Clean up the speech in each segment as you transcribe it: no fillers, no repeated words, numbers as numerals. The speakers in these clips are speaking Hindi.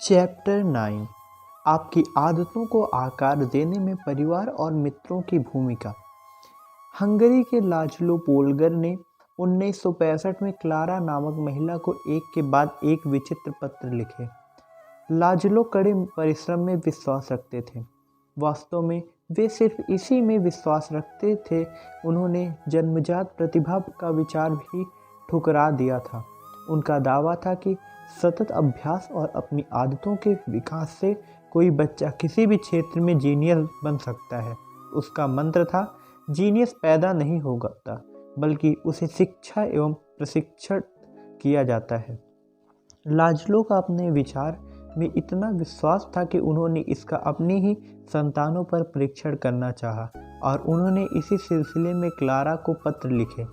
चैप्टर 9 आपकी आदतों को आकार देने में परिवार और मित्रों की भूमिका। हंगरी के लाज़लो पोलगर ने 1965 में क्लारा नामक महिला को एक के बाद एक विचित्र पत्र लिखे। लाज़लो कड़े परिश्रम में विश्वास रखते थे। वास्तव में वे सिर्फ इसी में विश्वास रखते थे। उन्होंने जन्मजात प्रतिभा का विचार भी ठुकरा दिया था। उनका दावा था कि सतत अभ्यास और अपनी आदतों के विकास से कोई बच्चा किसी भी क्षेत्र में जीनियस बन सकता है। उसका मंत्र था, जीनियस पैदा नहीं होता बल्कि उसे शिक्षा एवं प्रशिक्षण किया जाता है। लाज़लो का अपने विचार में इतना विश्वास था कि उन्होंने इसका अपनी ही संतानों पर परीक्षण करना चाहा और उन्होंने इसी सिलसिले में क्लारा को पत्र लिखे।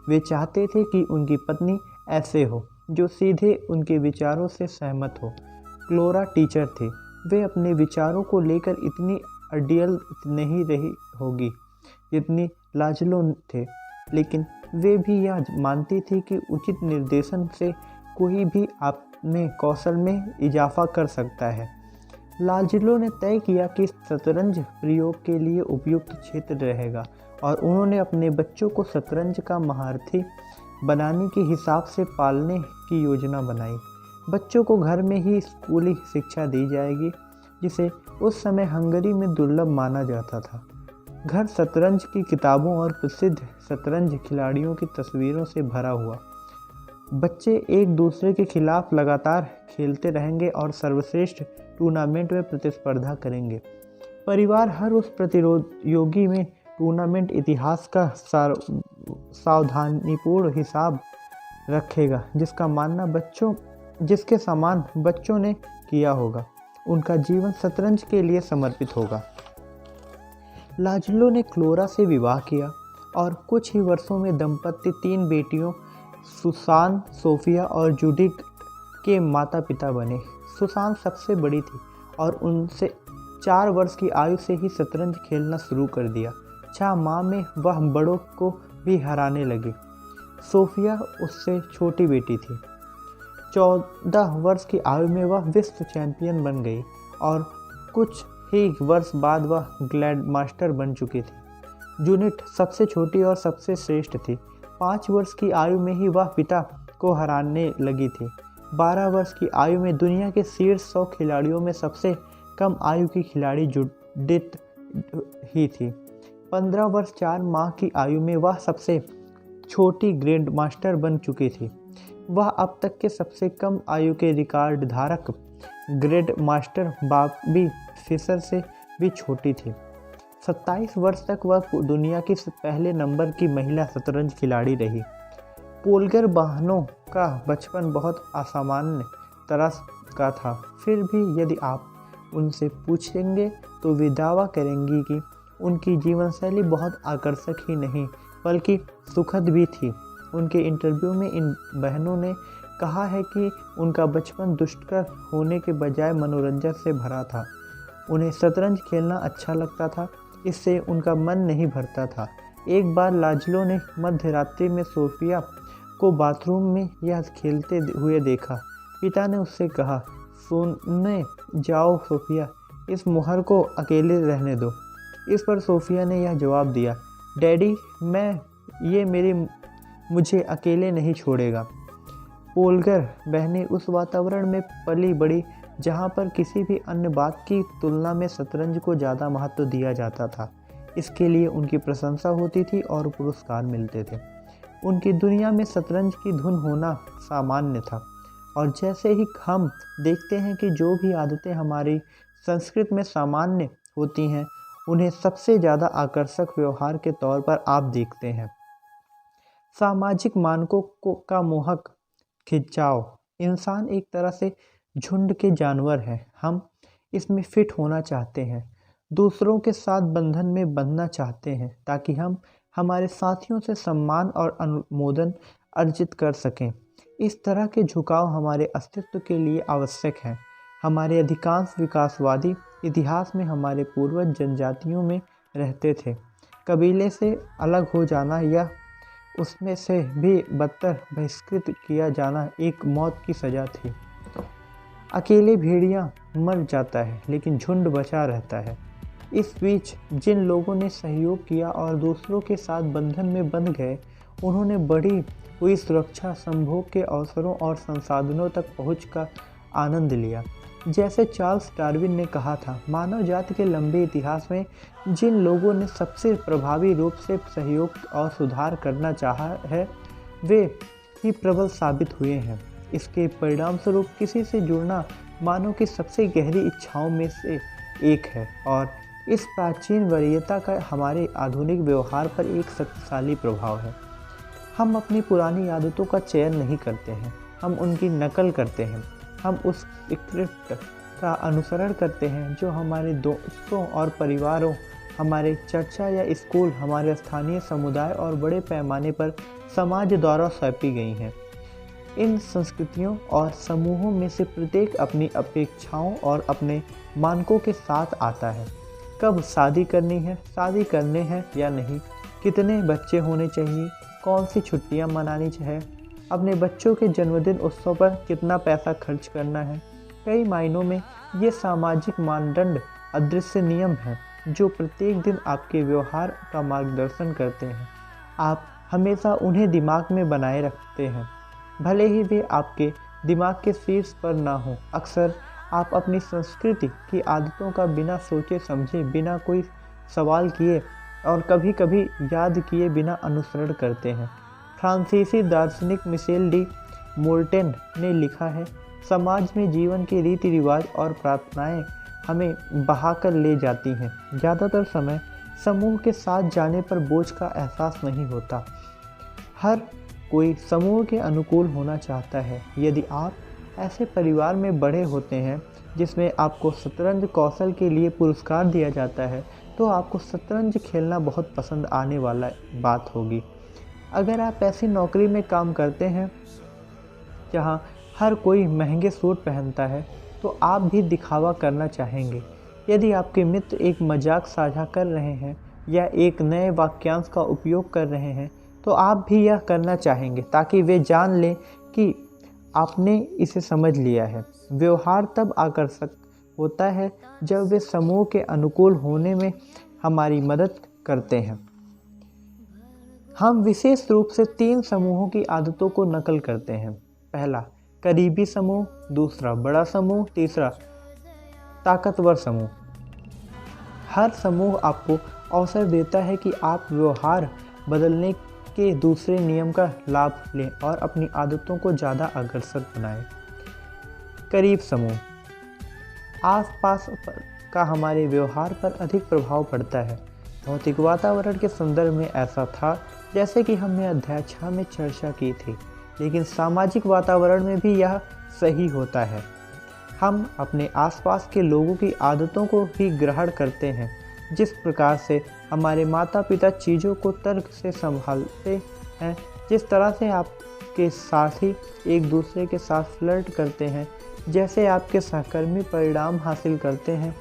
वे चाहते थे कि उनकी पत्नी ऐसे हो जो सीधे उनके विचारों से सहमत हो। क्लोरा टीचर थे। वे अपने विचारों को लेकर इतनी अडियल नहीं रही होगी जितनी लाज़लो थे, लेकिन वे भी यह मानती थी कि उचित निर्देशन से कोई भी अपने कौशल में इजाफा कर सकता है। लाज़लो ने तय किया कि शतरंज प्रयोग के लिए उपयुक्त क्षेत्र रहेगा और उन्होंने अपने बच्चों को शतरंज का महारथी बनाने के हिसाब से पालने की योजना बनाई। बच्चों को घर में ही स्कूली शिक्षा दी जाएगी, जिसे उस समय हंगरी में दुर्लभ माना जाता था। घर शतरंज की किताबों और प्रसिद्ध शतरंज खिलाड़ियों की तस्वीरों से भरा हुआ। बच्चे एक दूसरे के खिलाफ लगातार खेलते रहेंगे और सर्वश्रेष्ठ टूर्नामेंट में प्रतिस्पर्धा करेंगे। परिवार हर उस प्रतियोगी में टूर्नामेंट इतिहास का सावधानीपूर्ण हिसाब रखेगा जिसके समान बच्चों ने किया होगा। उनका जीवन शतरंज के लिए समर्पित होगा। लाज़लो ने क्लोरा से विवाह किया और कुछ ही वर्षों में दंपति 3 बेटियों सुसान, सोफिया और जूडिथ के माता पिता बने। सुसान सबसे बड़ी थी और उनसे 4 वर्ष की आयु से ही शतरंज खेलना शुरू कर दिया। 6 माह में वह बड़ों को भी हराने लगी। सोफिया उससे छोटी बेटी थी। 14 वर्ष की आयु में वह विश्व चैंपियन बन गई और कुछ ही वर्ष बाद वह ग्रैंड मास्टर बन चुकी थी। जूडिथ सबसे छोटी और सबसे श्रेष्ठ थी। 5 वर्ष की आयु में ही वह पिता को हराने लगी थी। 12 वर्ष की आयु में दुनिया के शीर्ष 100 खिलाड़ियों में सबसे कम आयु की खिलाड़ी जूडिथ ही थी। 15 वर्ष 4 माह की आयु में वह सबसे छोटी ग्रैंड मास्टर बन चुकी थी। वह अब तक के सबसे कम आयु के रिकॉर्ड धारक ग्रैंड मास्टर बॉबी फिशर से भी छोटी थी। 27 वर्ष तक वह दुनिया की पहले नंबर की महिला शतरंज खिलाड़ी रही। पोलगर बहनों का बचपन बहुत असामान्य तरह का था। फिर भी यदि आप उनसे पूछेंगे तो वे दावा करेंगी कि उनकी जीवनशैली बहुत आकर्षक ही नहीं बल्कि सुखद भी थी। उनके इंटरव्यू में इन बहनों ने कहा है कि उनका बचपन दुष्कर होने के बजाय मनोरंजन से भरा था। उन्हें शतरंज खेलना अच्छा लगता था, इससे उनका मन नहीं भरता था। एक बार लाज़लो ने मध्य रात्रि में सोफिया को बाथरूम में यह खेलते हुए देखा। पिता ने उससे कहा, सोने जाओ सोफिया, इस मुहर को अकेले रहने दो। इस पर सोफिया ने यह जवाब दिया, डैडी मुझे अकेले नहीं छोड़ेगा। पोलगर बहनें उस वातावरण में पली बड़ी जहाँ पर किसी भी अन्य बात की तुलना में शतरंज को ज़्यादा महत्व दिया जाता था। इसके लिए उनकी प्रशंसा होती थी और पुरस्कार मिलते थे। उनकी दुनिया में शतरंज की धुन होना सामान्य था। और जैसे ही हम देखते हैं कि जो भी आदतें हमारी संस्कृति में सामान्य होती हैं, उन्हें सबसे ज़्यादा आकर्षक व्यवहार के तौर पर आप देखते हैं। सामाजिक मानकों का मोहक खिंचाव। इंसान एक तरह से झुंड के जानवर हैं। हम इसमें फिट होना चाहते हैं, दूसरों के साथ बंधन में बंधना चाहते हैं ताकि हम हमारे साथियों से सम्मान और अनुमोदन अर्जित कर सकें। इस तरह के झुकाव हमारे अस्तित्व के लिए आवश्यक हैं। हमारे अधिकांश विकासवादी इतिहास में हमारे पूर्वज जनजातियों में रहते थे। कबीले से अलग हो जाना या उसमें से भी बदतर बहिष्कृत किया जाना एक मौत की सज़ा थी। अकेले भेड़िया मर जाता है लेकिन झुंड बचा रहता है। इस बीच जिन लोगों ने सहयोग किया और दूसरों के साथ बंधन में बंध गए, उन्होंने बढ़ी हुई सुरक्षा, संभोग के अवसरों और संसाधनों तक पहुँच का आनंद लिया। जैसे चार्ल्स डार्विन ने कहा था, मानव जाति के लंबे इतिहास में जिन लोगों ने सबसे प्रभावी रूप से सहयोग और सुधार करना चाहा है, वे ही प्रबल साबित हुए हैं। इसके परिणामस्वरूप किसी से जुड़ना मानव की सबसे गहरी इच्छाओं में से एक है और इस प्राचीन वरीयता का हमारे आधुनिक व्यवहार पर एक शक्तिशाली प्रभाव है। हम अपनी पुरानी आदतों का चयन नहीं करते हैं, हम उनकी नकल करते हैं। हम उस स्क्रिप्ट का अनुसरण करते हैं जो हमारे दोस्तों और परिवारों, हमारे चर्चा या स्कूल, हमारे स्थानीय समुदाय और बड़े पैमाने पर समाज द्वारा सौंपी गई हैं। इन संस्कृतियों और समूहों में से प्रत्येक अपनी अपेक्षाओं और अपने मानकों के साथ आता है। कब शादी करनी है, शादी करने हैं या नहीं, कितने बच्चे होने चाहिए, कौन सी छुट्टियां मनानी चाहिए, अपने बच्चों के जन्मदिन उत्सव पर कितना पैसा खर्च करना है। कई मायनों में ये सामाजिक मानदंड अदृश्य नियम हैं जो प्रत्येक दिन आपके व्यवहार का मार्गदर्शन करते हैं। आप हमेशा उन्हें दिमाग में बनाए रखते हैं, भले ही वे आपके दिमाग के शीर्ष पर ना हो। अक्सर आप अपनी संस्कृति की आदतों का बिना सोचे समझे, बिना कोई सवाल किए और कभी कभी याद किए बिना अनुसरण करते हैं। फ्रांसीसी दार्शनिक मिशेल डी मोल्टेन ने लिखा है, समाज में जीवन के रीति रिवाज और प्रार्थनाएं हमें बहाकर ले जाती हैं। ज़्यादातर समय समूह के साथ जाने पर बोझ का एहसास नहीं होता। हर कोई समूह के अनुकूल होना चाहता है। यदि आप ऐसे परिवार में बड़े होते हैं जिसमें आपको शतरंज कौशल के लिए पुरस्कार दिया जाता है, तो आपको शतरंज खेलना बहुत पसंद आने वाला बात होगी। अगर आप ऐसी नौकरी में काम करते हैं जहां हर कोई महंगे सूट पहनता है, तो आप भी दिखावा करना चाहेंगे। यदि आपके मित्र एक मजाक साझा कर रहे हैं या एक नए वाक्यांश का उपयोग कर रहे हैं, तो आप भी यह करना चाहेंगे ताकि वे जान लें कि आपने इसे समझ लिया है। व्यवहार तब आकर्षक होता है जब वे समूह के अनुकूल होने में हमारी मदद करते हैं। हम विशेष रूप से 3 समूहों की आदतों को नकल करते हैं। पहला, करीबी समूह, दूसरा बड़ा समूह, तीसरा ताकतवर समूह। हर समूह आपको अवसर देता है कि आप व्यवहार बदलने के दूसरे नियम का लाभ लें और अपनी आदतों को ज़्यादा आकर्षक बनाएं। करीब समूह, आसपास का हमारे व्यवहार पर अधिक प्रभाव पड़ता है। भौतिक वातावरण के संदर्भ में ऐसा था जैसे कि हमने अध्याय 6 में चर्चा की थी, लेकिन सामाजिक वातावरण में भी यह सही होता है। हम अपने आसपास के लोगों की आदतों को ही ग्रहण करते हैं। जिस प्रकार से हमारे माता पिता चीज़ों को तर्क से संभालते हैं, जिस तरह से आपके साथी एक दूसरे के साथ फ्लर्ट करते हैं, जैसे आपके सहकर्मी परिणाम हासिल करते हैं,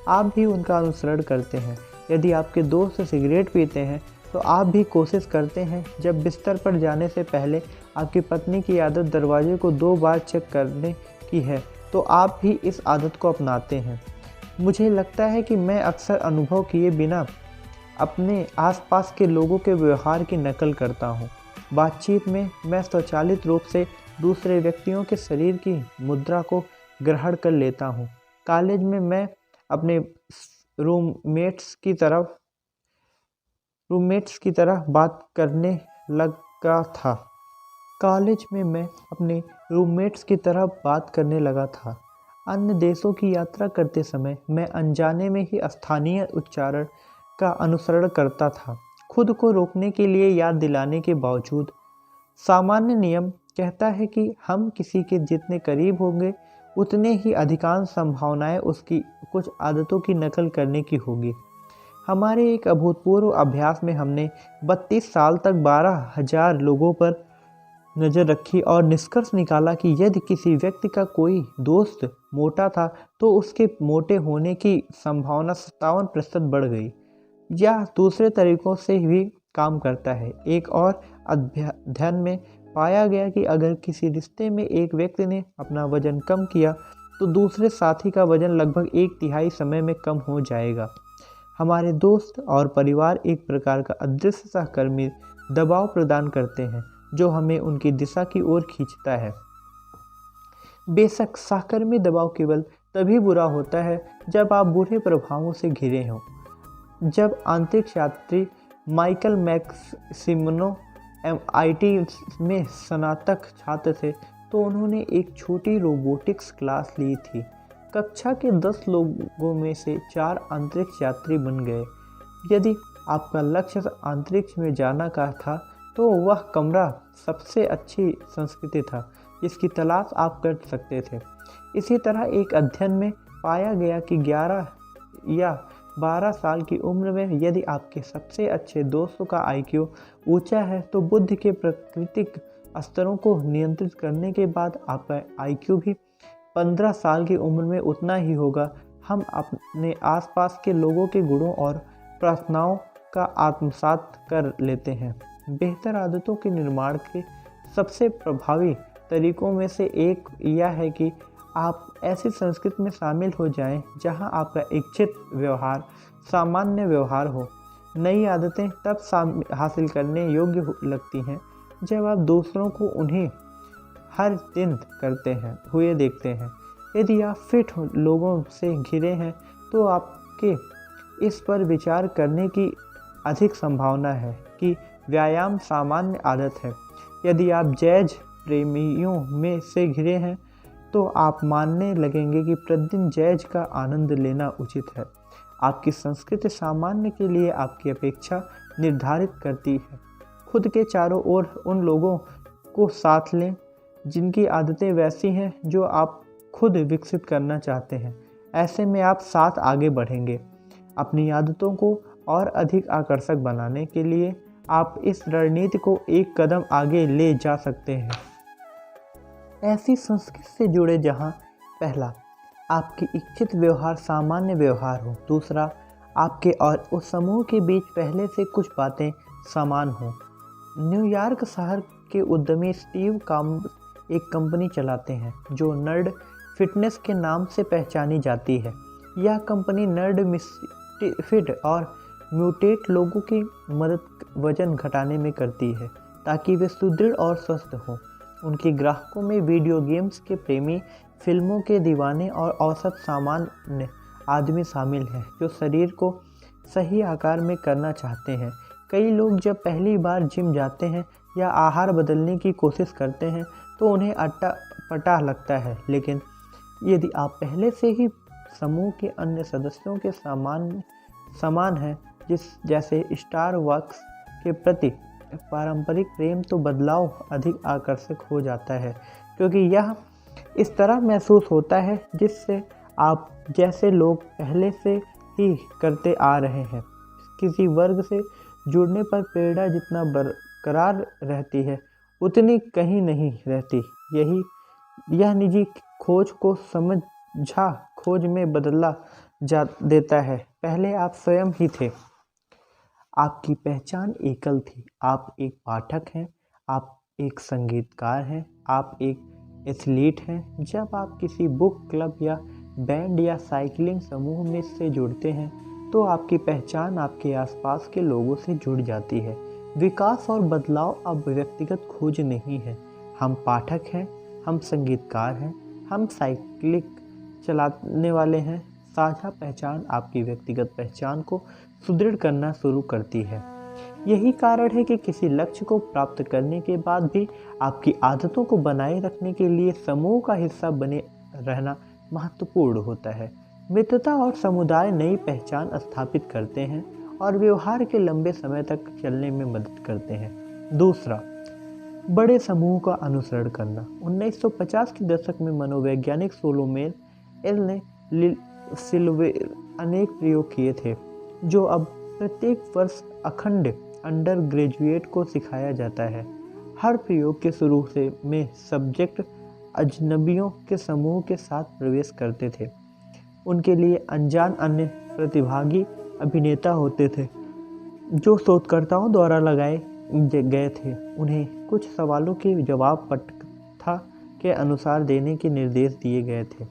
आप भी उनका अनुसरण करते हैं। यदि आपके दोस्त सिगरेट पीते हैं, तो आप भी कोशिश करते हैं जब बिस्तर पर जाने से पहले आपकी पत्नी की आदत दरवाजे को 2 बार चेक करने की है, तो आप भी इस आदत को अपनाते हैं। मुझे लगता है कि मैं अक्सर अनुभव किए बिना अपने आसपास के लोगों के व्यवहार की नकल करता हूँ। बातचीत में मैं स्वचालित रूप से दूसरे व्यक्तियों के शरीर की मुद्रा को ग्रहण कर लेता हूँ। कॉलेज में मैं अपने रूममेट्स की तरह बात करने लगा था। अन्य देशों की यात्रा करते समय मैं अनजाने में ही स्थानीय उच्चारण का अनुसरण करता था, खुद को रोकने के लिए याद दिलाने के बावजूद। सामान्य नियम कहता है कि हम किसी के जितने करीब होंगे, उतने ही अधिकांश संभावनाएं उसकी कुछ आदतों की नकल करने की होगी। हमारे एक अभूतपूर्व अभ्यास में हमने 32 साल तक 12,000 लोगों पर नज़र रखी और निष्कर्ष निकाला कि यदि किसी व्यक्ति का कोई दोस्त मोटा था तो उसके मोटे होने की संभावना 57% बढ़ गई। यह दूसरे तरीकों से भी काम करता है। एक और अध्ययन में पाया गया कि अगर किसी रिश्ते में एक व्यक्ति ने अपना वजन कम किया तो दूसरे साथी का वजन लगभग 1/3 समय में कम हो जाएगा। हमारे दोस्त और परिवार एक प्रकार का अदृश्य सहकर्मी दबाव प्रदान करते हैं जो हमें उनकी दिशा की ओर खींचता है। बेशक सहकर्मी दबाव केवल तभी बुरा होता है जब आप बुरे प्रभावों से घिरे हों। जब अंतरिक्ष यात्री माइकल मैक्सिमनो MIT में स्नातक छात्र थे तो उन्होंने एक छोटी रोबोटिक्स क्लास ली थी। कक्षा के 10 लोगों में से 4 अंतरिक्ष यात्री बन गए। यदि आपका लक्ष्य अंतरिक्ष में जाना का था तो वह कमरा सबसे अच्छी संस्कृति था जिसकी तलाश आप कर सकते थे। इसी तरह एक अध्ययन में पाया गया कि 11 या 12 साल की उम्र में यदि आपके सबसे अच्छे दोस्तों का IQ ऊंचा है तो बुद्धि के प्राकृतिक स्तरों को नियंत्रित करने के बाद आपका IQ भी 15 साल की उम्र में उतना ही होगा। हम अपने आसपास के लोगों के गुणों और प्रार्थनाओं का आत्मसात कर लेते हैं। बेहतर आदतों के निर्माण के सबसे प्रभावी तरीकों में से एक यह है कि आप ऐसी संस्कृति में शामिल हो जाएं जहां आपका इच्छित व्यवहार सामान्य व्यवहार हो। नई आदतें तब हासिल करने योग्य लगती हैं जब आप दूसरों को उन्हें हर दिन करते हैं हुए देखते हैं। यदि आप फिट लोगों से घिरे हैं तो आपके इस पर विचार करने की अधिक संभावना है कि व्यायाम सामान्य आदत है। यदि आप जैज प्रेमियों में से घिरे हैं तो आप मानने लगेंगे कि प्रतिदिन जैज का आनंद लेना उचित है। आपकी संस्कृति सामान्य के लिए आपकी अपेक्षा निर्धारित करती है। खुद के चारों ओर उन लोगों को साथ लें जिनकी आदतें वैसी हैं जो आप खुद विकसित करना चाहते हैं। ऐसे में आप साथ आगे बढ़ेंगे। अपनी आदतों को और अधिक आकर्षक बनाने के लिए आप इस रणनीति को एक कदम आगे ले जा सकते हैं। ऐसी संस्कृति से जुड़े जहां पहला, आपकी इच्छित व्यवहार सामान्य व्यवहार हो। दूसरा, आपके और उस समूह के बीच पहले से कुछ बातें समान हों। न्यूयॉर्क शहर के उद्यमी स्टीव कॉम्ब एक कंपनी चलाते हैं जो नर्ड फिटनेस के नाम से पहचानी जाती है। यह कंपनी नर्ड मिसफिट और म्यूटेट लोगों की मदद वजन घटाने में करती है ताकि वे सुदृढ़ और स्वस्थ हों। उनके ग्राहकों में वीडियो गेम्स के प्रेमी, फिल्मों के दीवाने और औसत सामान्य आदमी शामिल हैं जो शरीर को सही आकार में करना चाहते हैं। कई लोग जब पहली बार जिम जाते हैं या आहार बदलने की कोशिश करते हैं तो उन्हें अट्टा-पटा लगता है, लेकिन यदि आप पहले से ही समूह के अन्य सदस्यों के समान हैं जैसे स्टार वॉर्स के प्रति पारंपरिक प्रेम, तो बदलाव अधिक आकर्षक हो जाता है क्योंकि यह इस तरह महसूस होता है जिससे आप जैसे लोग पहले से ही करते आ रहे हैं। किसी वर्ग से जुड़ने पर प्रेरणा जितना बरकरार रहती है उतनी कहीं नहीं रहती। यह निजी खोज को समझा खोज में बदला जा देता है। पहले आप स्वयं ही थे। आपकी पहचान एकल थी। आप एक पाठक हैं, आप एक संगीतकार हैं, आप एक एथलीट हैं। जब आप किसी बुक क्लब या बैंड या साइकिलिंग समूह में से जुड़ते हैं तो आपकी पहचान आपके आसपास के लोगों से जुड़ जाती है। विकास और बदलाव अब व्यक्तिगत खोज नहीं है। हम पाठक हैं, हम संगीतकार हैं, हम साइकिलिंग चलाने वाले हैं। साझा पहचान आपकी व्यक्तिगत पहचान को सुदृढ़ करना शुरू करती है। यही कारण है कि किसी लक्ष्य को प्राप्त करने के बाद भी आपकी आदतों को बनाए रखने के लिए समूह का हिस्सा बने रहना महत्वपूर्ण होता है। मित्रता और समुदाय नई पहचान स्थापित करते हैं और व्यवहार के लंबे समय तक चलने में मदद करते हैं। दूसरा, बड़े समूह का अनुसरण करना। 1950 के दशक में मनोवैज्ञानिक सोलोमेन एल ने अनेक प्रयोग किए थे जो अब प्रत्येक वर्ष अखंड अंडर ग्रेजुएट को सिखाया जाता है। हर प्रयोग के शुरू में सब्जेक्ट अजनबियों के समूह के साथ प्रवेश करते थे। उनके लिए अनजान अन्य प्रतिभागी अभिनेता होते थे जो शोधकर्ताओं द्वारा लगाए गए थे। उन्हें कुछ सवालों के जवाब पटकथा के अनुसार देने के निर्देश दिए गए थे।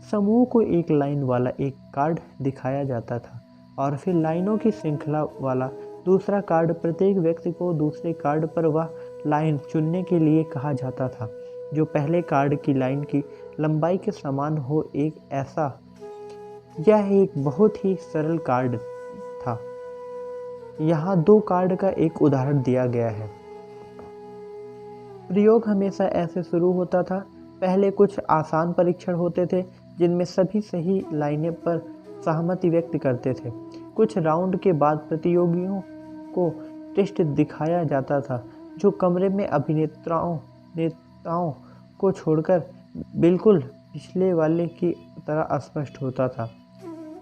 समूह को एक लाइन वाला एक कार्ड दिखाया जाता था और फिर लाइनों की श्रृंखला वाला दूसरा कार्ड। प्रत्येक व्यक्ति को दूसरे कार्ड पर वह लाइन चुनने के लिए कहा जाता था जो पहले कार्ड की लाइन की लंबाई के समान हो। यह एक बहुत ही सरल कार्ड था। यहाँ 2 कार्ड का एक उदाहरण दिया गया है। प्रयोग हमेशा ऐसे शुरू होता था। पहले कुछ आसान परीक्षण होते थे जिनमें सभी सही लाइनें पर सहमति व्यक्त करते थे। कुछ राउंड के बाद प्रतियोगियों को टेस्ट दिखाया जाता था जो कमरे में नेताओं को छोड़कर बिल्कुल पिछले वाले की तरह स्पष्ट होता था।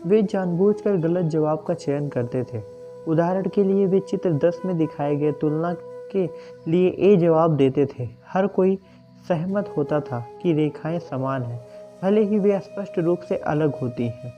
वे जानबूझकर गलत जवाब का चयन करते थे। उदाहरण के लिए वे चित्र 10 में दिखाए गए तुलना के लिए ए जवाब देते थे। हर कोई सहमत होता था कि रेखाएं समान हैं, भले ही वे स्पष्ट रूप से अलग होती हैं।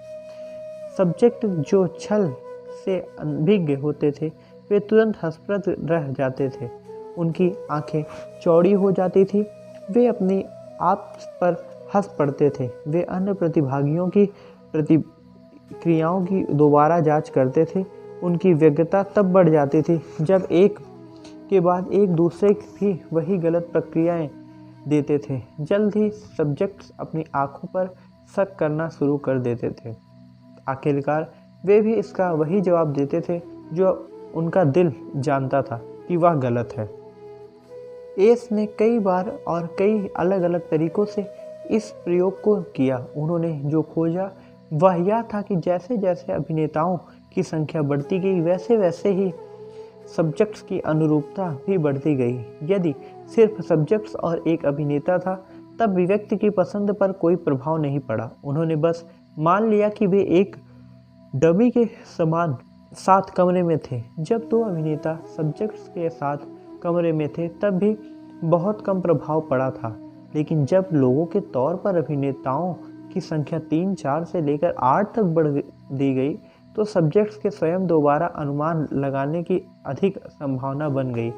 सब्जेक्ट जो छल से अनभिज्ञ होते थे वे तुरंत हंसप्रद रह जाते थे। उनकी आंखें चौड़ी हो जाती थी। वे अपनी आप पर हंस पड़ते थे। वे अन्य प्रतिभागियों की प्रतिक्रियाओं की दोबारा जांच करते थे। उनकी व्यग्रता तब बढ़ जाती थी जब एक के बाद एक दूसरे भी वही गलत प्रक्रियाएं देते थे। जल्द ही सब्जेक्ट्स अपनी आंखों पर शक करना शुरू कर देते थे। आखिरकार वे भी इसका वही जवाब देते थे जो उनका दिल जानता था कि वह गलत है। एस ने कई बार और कई अलग अलग तरीकों से इस प्रयोग को किया। उन्होंने जो खोजा वह यह था कि जैसे जैसे अभिनेताओं की संख्या बढ़ती गई वैसे वैसे ही सब्जेक्ट्स की अनुरूपता भी बढ़ती गई। यदि सिर्फ सब्जेक्ट्स और एक अभिनेता था तब व्यक्ति की पसंद पर कोई प्रभाव नहीं पड़ा। उन्होंने बस मान लिया कि वे एक डमी के समान साथ कमरे में थे। जब 2 अभिनेता सब्जेक्ट्स के साथ कमरे में थे तब भी बहुत कम प्रभाव पड़ा था, लेकिन जब लोगों के तौर पर अभिनेताओं की संख्या 3, 4 से लेकर 8 तक बढ़ दी गई तो सब्जेक्ट्स के स्वयं दोबारा अनुमान लगाने की अधिक संभावना बन गई।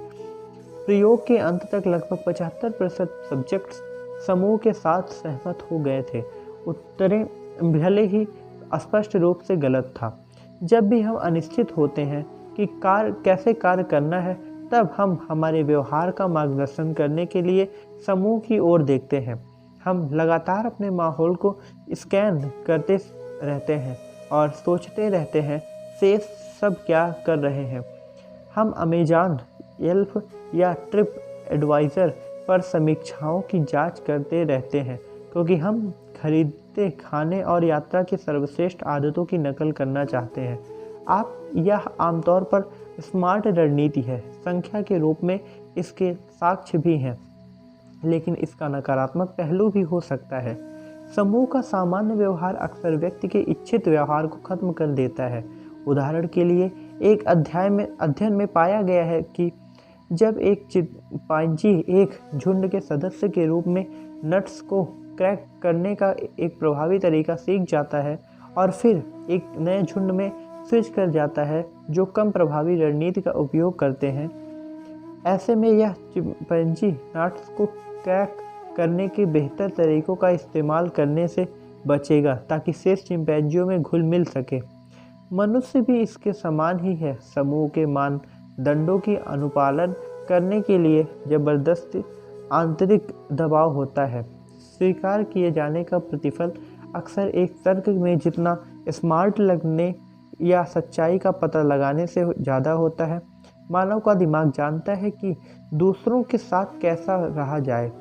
प्रयोग के अंत तक लगभग 75% सब्जेक्ट्स समूह के साथ सहमत हो गए थे। उत्तरें भले ही स्पष्ट रूप से गलत था। जब भी हम अनिश्चित होते हैं कि कैसे कार्य करना है तब हम हमारे व्यवहार का मार्गदर्शन करने के लिए समूह की ओर देखते हैं। हम लगातार अपने माहौल को स्कैन करते रहते हैं और सोचते रहते हैं शेष सब क्या कर रहे हैं। हम अमेज़न, येल्प या ट्रिप एडवाइज़र पर समीक्षाओं की जांच करते रहते हैं क्योंकि हम खरीदते खाने और यात्रा की सर्वश्रेष्ठ आदतों की नकल करना चाहते हैं। यह आमतौर पर स्मार्ट रणनीति है। संख्या के रूप में इसके साक्ष्य भी हैं, लेकिन इसका नकारात्मक पहलू भी हो सकता है। समूह का सामान्य व्यवहार अक्सर व्यक्ति के इच्छित व्यवहार को खत्म कर देता है। उदाहरण के लिए एक अध्ययन में पाया गया है कि जब एक चिंपैंजी एक झुंड के सदस्य के रूप में नट्स को क्रैक करने का एक प्रभावी तरीका सीख जाता है और फिर एक नए झुंड में स्विच कर जाता है जो कम प्रभावी रणनीति का उपयोग करते हैं, ऐसे में यह चिंपैंजी नट्स को क्रैक करने के बेहतर तरीकों का इस्तेमाल करने से बचेगा ताकि शेष चिंपैंजियों में घुल मिल सके। मनुष्य भी इसके समान ही है। समूह के मानदंडों की अनुपालन करने के लिए जबरदस्ती आंतरिक दबाव होता है। स्वीकार किए जाने का प्रतिफल अक्सर एक तर्क में जितना स्मार्ट लगने या सच्चाई का पता लगाने से ज़्यादा होता है। मानव का दिमाग जानता है कि दूसरों के साथ कैसा रहा जाए।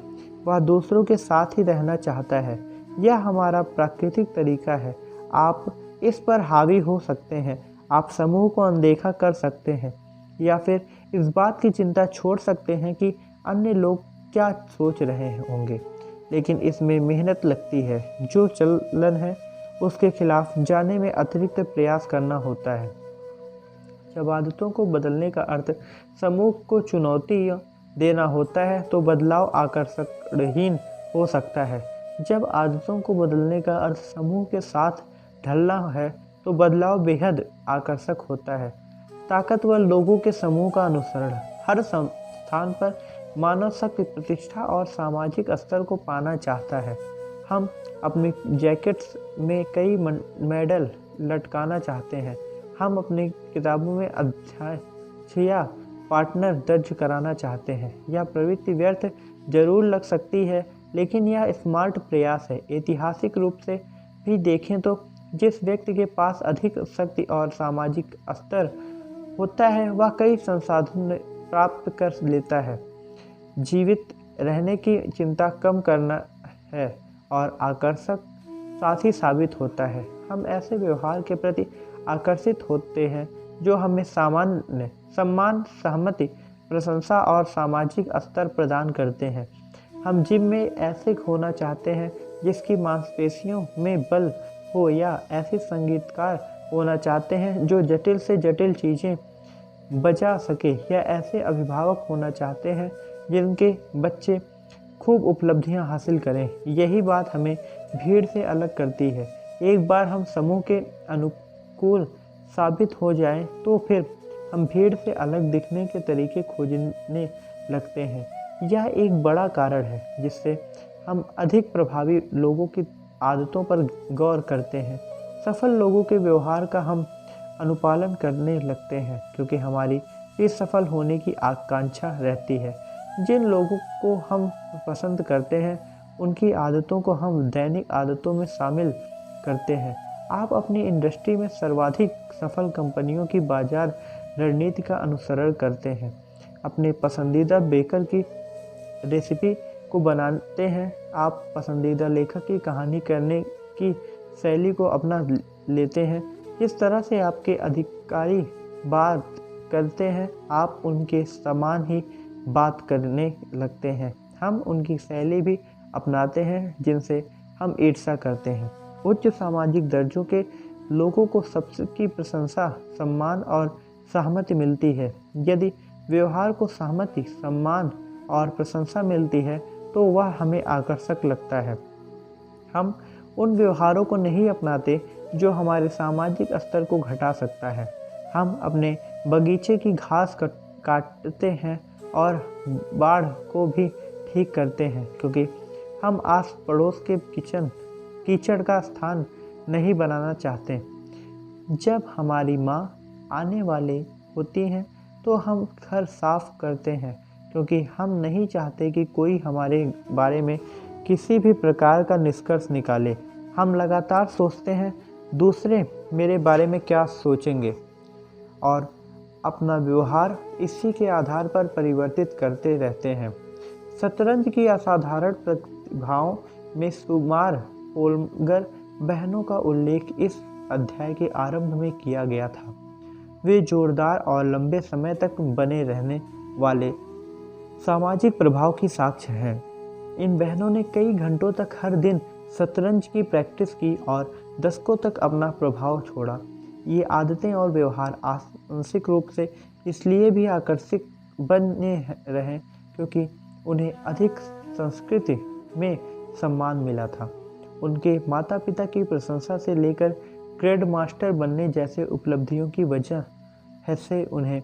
वह दूसरों के साथ ही रहना चाहता है। यह हमारा प्राकृतिक तरीका है। आप इस पर हावी हो सकते हैं, आप समूह को अनदेखा कर सकते हैं या फिर इस बात की चिंता छोड़ सकते हैं कि अन्य लोग क्या सोच रहे होंगे, लेकिन इसमें मेहनत लगती है। जो चलन है उसके खिलाफ जाने में अतिरिक्त प्रयास करना होता है। जब आदतों को बदलने का अर्थ समूह को चुनौती देना होता है तो बदलाव आकर्षणहीन हो सकता है। जब आदतों को बदलने का अर्थ समूह के साथ ढलना है तो बदलाव बेहद आकर्षक होता है। ताकतवर लोगों के समूह का अनुसरण हर स्थान पर मानव शक्ति, प्रतिष्ठा और सामाजिक स्तर को पाना चाहता है। हम अपनी जैकेट्स में कई मेडल लटकाना चाहते हैं। हम अपनी किताबों में अध्याय या पार्टनर दर्ज कराना चाहते हैं। यह प्रवृत्ति व्यर्थ जरूर लग सकती है, लेकिन यह स्मार्ट प्रयास है। ऐतिहासिक रूप से भी देखें तो जिस व्यक्ति के पास अधिक शक्ति और सामाजिक स्तर होता है वह कई संसाधन प्राप्त कर लेता है, जीवित रहने की चिंता कम करना है और आकर्षक साथी साबित होता है। हम ऐसे व्यवहार के प्रति आकर्षित होते हैं जो हमें सम्मान, सहमति, प्रशंसा और सामाजिक स्तर प्रदान करते हैं। हम जिम में ऐसे होना चाहते हैं जिसकी मांसपेशियों में बल हो, या ऐसे संगीतकार होना चाहते हैं जो जटिल से जटिल चीज़ें बजा सके, या ऐसे अभिभावक होना चाहते हैं जिनके बच्चे खूब उपलब्धियां हासिल करें। यही बात हमें भीड़ से अलग करती है। एक बार हम समूह के अनुकूल साबित हो जाएं, तो फिर हम भीड़ से अलग दिखने के तरीके खोजने लगते हैं। यह एक बड़ा कारण है जिससे हम अधिक प्रभावी लोगों की आदतों पर गौर करते हैं। सफल लोगों के व्यवहार का हम अनुपालन करने लगते हैं क्योंकि हमारी भी सफल होने की आकांक्षा रहती है। जिन लोगों को हम पसंद करते हैं उनकी आदतों को हम दैनिक आदतों में शामिल करते हैं। आप अपनी इंडस्ट्री में सर्वाधिक सफल कंपनियों की बाजार रणनीति का अनुसरण करते हैं, अपने पसंदीदा बेकर की रेसिपी को बनाते हैं, आप पसंदीदा लेखक की कहानी करने की शैली को अपना लेते हैं। जिस तरह से आपके अधिकारी बात करते हैं आप उनके समान ही बात करने लगते हैं। हम उनकी शैली भी अपनाते हैं जिनसे हम ईर्ष्या करते हैं। उच्च सामाजिक दर्जों के लोगों को सबकी प्रशंसा, सम्मान और सहमति मिलती है। यदि व्यवहार को सहमति, सम्मान और प्रशंसा मिलती है तो वह हमें आकर्षक लगता है। हम उन व्यवहारों को नहीं अपनाते जो हमारे सामाजिक स्तर को घटा सकता है। हम अपने बगीचे की घास काटते हैं और बाढ़ को भी ठीक करते हैं क्योंकि हम आस पड़ोस के कीचड़ का स्थान नहीं बनाना चाहते। जब हमारी माँ आने वाली होती हैं तो हम घर साफ करते हैं क्योंकि हम नहीं चाहते कि कोई हमारे बारे में किसी भी प्रकार का निष्कर्ष निकाले। हम लगातार सोचते हैं दूसरे मेरे बारे में क्या सोचेंगे और अपना व्यवहार इसी के आधार पर परिवर्तित करते रहते हैं। शतरंज की असाधारण प्रतिभाओं में सुमार पोलगर बहनों का उल्लेख इस अध्याय के आरंभ में किया गया था। वे जोरदार और लंबे समय तक बने रहने वाले सामाजिक प्रभाव की साक्ष्य हैं। इन बहनों ने कई घंटों तक हर दिन शतरंज की प्रैक्टिस की और दशकों तक अपना प्रभाव छोड़ा। ये आदतें और व्यवहार आंशिक रूप से इसलिए भी आकर्षक बने रहे क्योंकि उन्हें अधिक संस्कृति में सम्मान मिला था। उनके माता पिता की प्रशंसा से लेकर ग्रैंड मास्टर बनने जैसे उपलब्धियों की वजह से उन्हें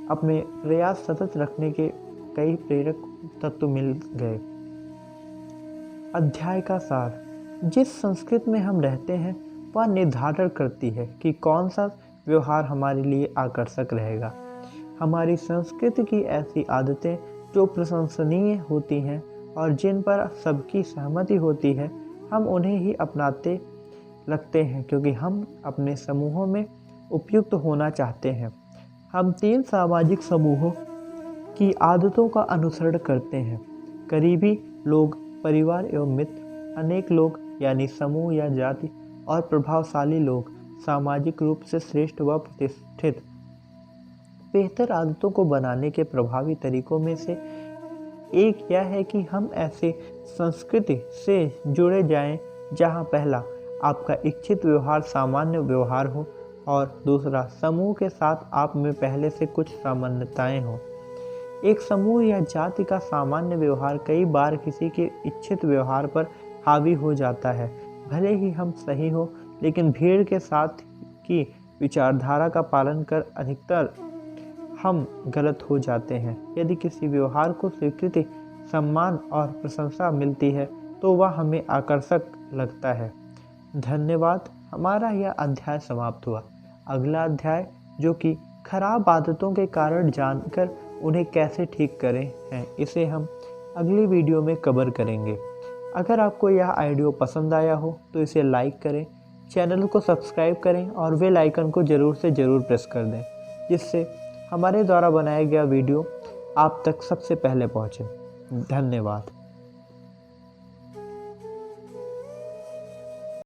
अपने प्रयास सतत रखने के कई प्रेरक तत्व मिल गए। अध्याय का सार। जिस संस्कृति में हम रहते हैं वह निर्धारण करती है कि कौन सा व्यवहार हमारे लिए आकर्षक रहेगा। हमारी संस्कृति की ऐसी आदतें जो प्रशंसनीय होती हैं और जिन पर सबकी सहमति होती है, हम उन्हें ही अपनाते लगते हैं क्योंकि हम अपने समूहों में उपयुक्त होना चाहते हैं। हम 3 सामाजिक समूहों की आदतों का अनुसरण करते हैं: करीबी लोग, परिवार एवं मित्र, अनेक लोग यानी समूह या जाति, और प्रभावशाली लोग, सामाजिक रूप से श्रेष्ठ व प्रतिष्ठित। बेहतर आदतों को बनाने के प्रभावी तरीकों में से एक यह है कि हम ऐसे संस्कृति से जुड़े जाएं जहां पहला आपका इच्छित व्यवहार सामान्य व्यवहार हो और दूसरा समूह के साथ आप में पहले से कुछ सामान्यताएं हों। एक समूह या जाति का सामान्य व्यवहार कई बार किसी के इच्छित व्यवहार पर हावी हो जाता है। भले ही हम सही हो, लेकिन भीड़ के साथ की विचारधारा का पालन कर अधिकतर हम गलत हो जाते हैं। यदि किसी व्यवहार को स्वीकृति, सम्मान और प्रशंसा मिलती है तो वह हमें आकर्षक लगता है। धन्यवाद। हमारा यह अध्याय समाप्त हुआ। अगला अध्याय, जो कि खराब आदतों के कारण जानकर उन्हें कैसे ठीक करें हैं, इसे हम अगली वीडियो में कवर करेंगे। अगर आपको यह ऑडियो पसंद आया हो तो इसे लाइक करें, चैनल को सब्सक्राइब करें और बेल आइकन को ज़रूर से ज़रूर प्रेस कर दें, जिससे हमारे द्वारा बनाया गया वीडियो आप तक सबसे पहले पहुँचे। धन्यवाद।